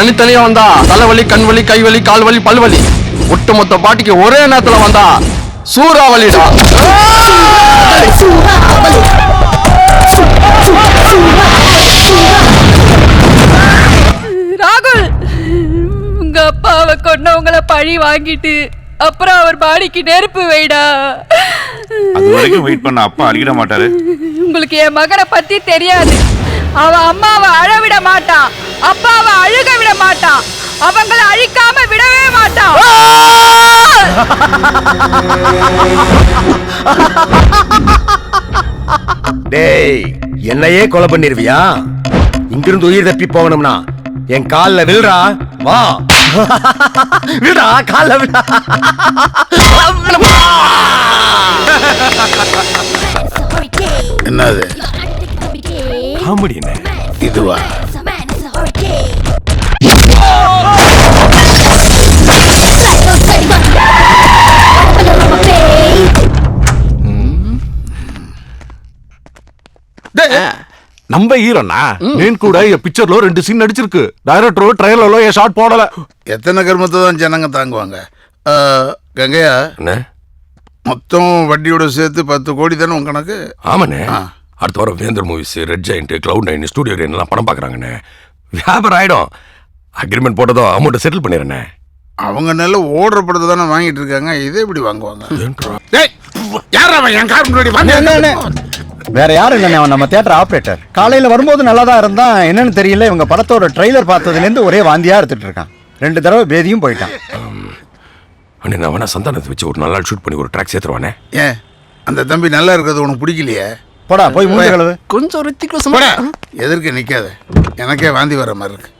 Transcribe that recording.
தனித்தனியா வந்தா தலைவலி, கண் வலி, கை வலி, கால் வலி, பல்வலி. ஒட்டுமொத்த பாட்டிக்கு ஒரே நேரத்துல வந்தா சூறாவளிடா. ராகுல், உங்க அப்பாவை கொன்னவங்களை பழி வாங்கிட்டு அப்புறம் அவர் பாடிக்கு நெருப்பு வைடா. அது வரைக்கும் வெயிட் பண்ண அப்பா அடிக்கிட மாட்டாரு. உங்களுக்கு என் மகனை பத்தி தெரியாது. அவன் அம்மாவை அழவிட மாட்டான், அப்பாவை அழுக விட மாட்டான், அவங்கள அழிக்காம விடவே மாட்டான். டேய், என்னையே கொலை பண்ணிருவியா? இங்கிருந்து உயிர் தப்பி போகணும்னா என் கால்ல விழுறா. வா விடா, கால்ல விடா. என்னது காமெடி என்ன இதுவா? நம்ம ஹீரோனா నేను కూడా ఈ పిక్చర్ లో 2 సీన్ నడిచిருக்கு. డైరెక్టర్ ట్రైలర్ లో ఏ షాట్ போடல. எத்தனை கர்மத்தை தான் ஜனங்க தாங்குவாங்க? கங்கையா, மொத்தம் வட்டியோட சேர்த்து 10 கோடி தானே உங்க கணக்கு? ஆமாண்ணே. அடுத்த வாரம் வேந்தர் movies, red giant, cloud 9, studio crane எல்லாம் படம் பார்க்குறாங்கண்ணே. வியாபாரம் ஆயிடும். அக்ரிமெண்ட் போட்டதும் அமௌண்ட்டை செட்டில் பண்ணிடுறேண்ணே. அவங்க நல்ல ஓடுற படத்தை தானே வாங்கிட்டு இருக்காங்க, இதே எப்படி வாங்குவாங்க? யார் அவன் என் கார் முன்னாடி வாங்க? வேற யாரும் இல்லைண்ணே, அவன் நம்ம தியேட்டர் ஆப்ரேட்டர். காலையில வரும்போது நல்லா தான் இருந்தான். என்னன்னு தெரியல, இவங்க படத்தோட ட்ரெய்லர் பார்த்ததுலேருந்து ஒரே வாந்தியா எடுத்துட்டு இருக்கான். 2 தடவை பேதியும் போயிட்டான். அண்ணே, நான் வேணா சந்தானத்தை வச்சு ஒரு நல்ல நாள் ஷூட் பண்ணி ஒரு ட்ராக் சேர்த்துருவானே. ஏன் அந்த தம்பி நல்லா இருக்கிறது உனக்கு பிடிக்கலையே? போடா போய் மூஞ்சி கழுவு. கொஞ்சம் ரித்திக் எதற்கு நிக்காத, எனக்கே வாந்தி வர மாதிரி இருக்கு.